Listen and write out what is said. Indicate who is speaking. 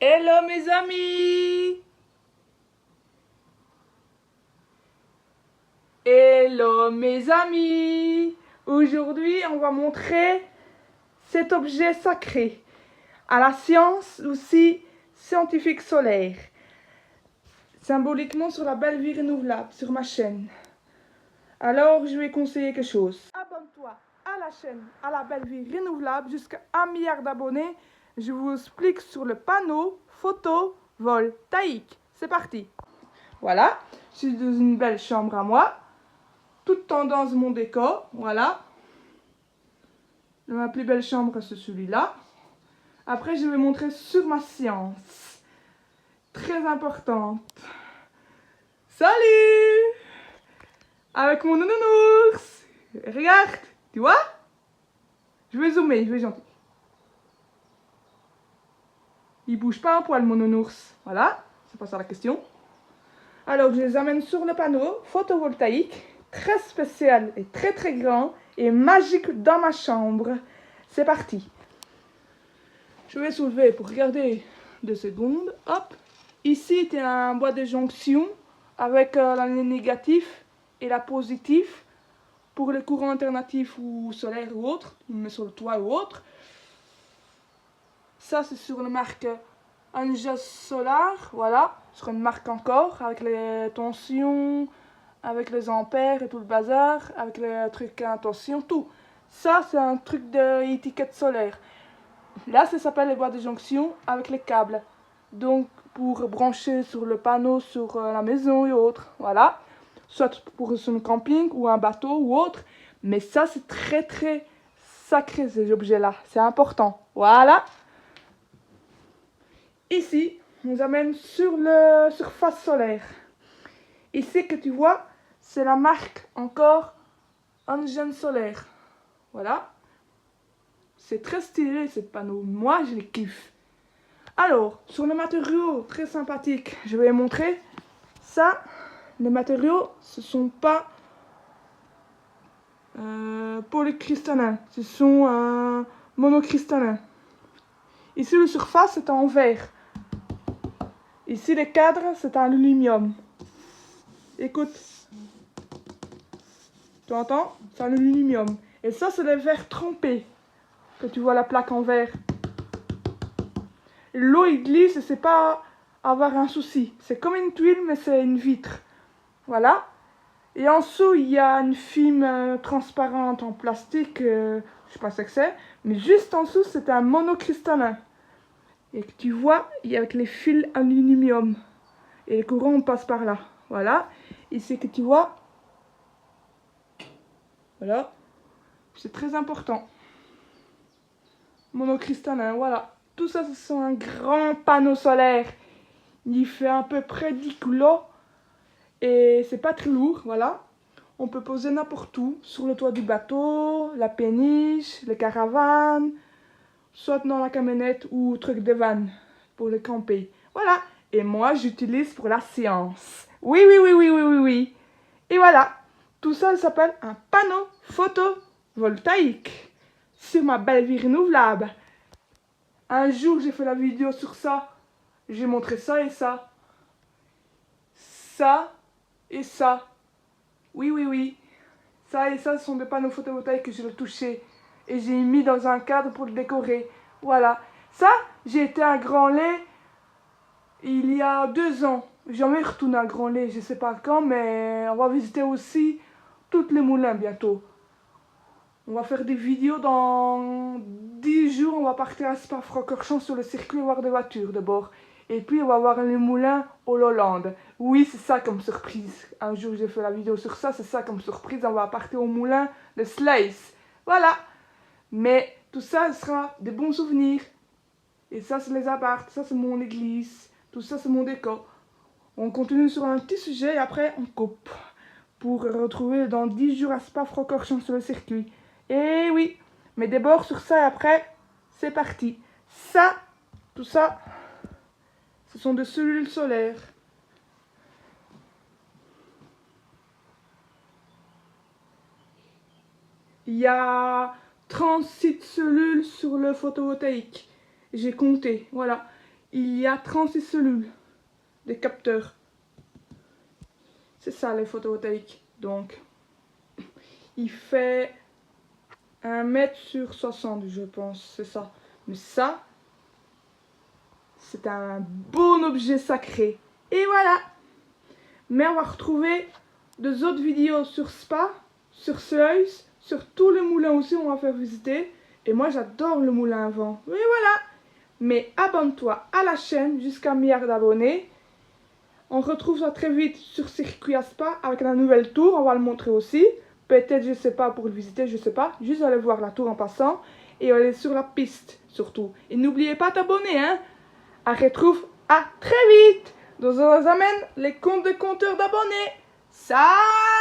Speaker 1: Hello mes amis! Hello mes amis! Aujourd'hui, on va montrer cet objet sacré à la science aussi scientifique solaire, symboliquement sur la belle vie renouvelable sur ma chaîne. Alors, je vais conseiller quelque chose. Abonne-toi à la chaîne à la belle vie renouvelable jusqu'à 1 milliard d'abonnés. Je vous explique sur le panneau photovoltaïque. C'est parti. Voilà, je suis dans une belle chambre à moi. Toute tendance de mon décor, voilà. Ma plus belle chambre, c'est celui-là. Après, je vais montrer sur ma science. Très importante. Salut! Avec mon nounours. Regarde, tu vois? Je vais zoomer, je vais gentil. Il bouge pas un poil mon nounours. Voilà, c'est pas ça la question. Alors je les amène sur le panneau photovoltaïque, très spécial et très grand et magique dans ma chambre. C'est parti. Je vais soulever pour regarder 2 secondes. Hop. Ici, tu as un bois de jonction avec la négative et la positive pour les courants alternatifs ou solaires ou autres, mais sur le toit ou autre. Ça, c'est sur la marque Anja Solar, voilà, sur une marque encore, avec les tensions, avec les ampères et tout le bazar, avec les trucs à tension, tout. Ça, c'est un truc d'étiquette solaire. Là, ça s'appelle les bois de jonction avec les câbles. Donc, pour brancher sur le panneau, sur la maison et autres, voilà. Soit pour son camping ou un bateau ou autre. Mais ça, c'est très sacré, ces objets-là. C'est important. Voilà. Ici, on nous amène sur la surface solaire. Ici que tu vois, c'est la marque encore Engine solaire. Voilà. C'est très stylé ce panneau. Moi, je les kiffe. Alors, sur le matériau très sympathique, je vais montrer. Ça, les matériaux, ce sont pas polycristallins. Ce sont monocristallins. Ici, la surface, c'est en verre. Ici, les cadres, c'est en aluminium. Écoute. Tu entends? C'est en aluminium. Et ça, c'est les verres trempés. Que tu vois la plaque en verre. L'eau, il glisse et c'est pas avoir un souci. C'est comme une tuile, mais c'est une vitre. Voilà. Et en dessous, il y a une film transparente en plastique. Je sais pas ce que c'est. Mais juste en dessous, c'est un monocristallin. Et que tu vois, il y a avec les fils aluminium. Et le courant passe par là. Voilà. Ici que tu vois. Voilà. C'est très important. Monocristallin, voilà. Tout ça, ce sont un grand panneau solaire. Il fait à peu près 10 kilos. Et c'est pas très lourd, voilà. On peut poser n'importe où. Sur le toit du bateau, la péniche, les caravanes. Soit dans la camionnette ou truc de van. Pour le camper. Voilà. Et moi, j'utilise pour la science. Oui. Et voilà. Tout ça s'appelle un panneau photovoltaïque. Sur ma belle vie renouvelable. Un jour, j'ai fait la vidéo sur ça. J'ai montré ça et ça. Ça et ça. Oui. Ça et ça, ce sont des panneaux photovoltaïques que j'ai touchés. Et j'ai mis dans un cadre pour le décorer. Voilà. Ça, j'ai été à Grand Lait il y a 2 ans. Jamais retourné à Grand Lait, je sais pas quand, mais on va visiter aussi tous les moulins bientôt. On va faire des vidéos dans 10 jours. On va partir à Spa-Francorchamps sur le circuit voir des voitures d'abord. Et puis on va voir les moulins au Hollande. Oui, c'est ça comme surprise. Un jour j'ai fait la vidéo sur ça, c'est ça comme surprise. On va partir au moulin de Slice. Voilà. Mais tout ça sera des bons souvenirs. Et ça c'est les apparts, ça c'est mon église. Tout ça c'est mon décor. On continue sur un petit sujet et après on coupe. Pour retrouver dans 10 jours à Spa-Francorchamps sur le circuit. Et oui, mais d'abord sur ça et après, c'est parti. Ça, tout ça, ce sont des cellules solaires. Il y a 36 cellules sur le photovoltaïque. J'ai compté, voilà. il y a 36 cellules, des capteurs. C'est ça les photovoltaïques. Donc, il fait 1 m sur 60, je pense, c'est ça. Mais ça, c'est un bon objet sacré. Et voilà. Mais on va retrouver deux autres vidéos sur Spa, sur Sluis, sur tout le moulin aussi, on va faire visiter. Et moi, j'adore le moulin à vent. Oui, voilà. Mais abonne-toi à la chaîne jusqu'à 1 milliard d'abonnés. On retrouve ça très vite sur Circuit à Spa avec la nouvelle tour. On va le montrer aussi. Peut-être, je sais pas, pour le visiter, je sais pas. Juste aller voir la tour en passant. Et aller sur la piste, surtout. Et n'oubliez pas d'abonner, hein. On retrouve à très vite. Nous amène les comptes de compteurs d'abonnés. Salut!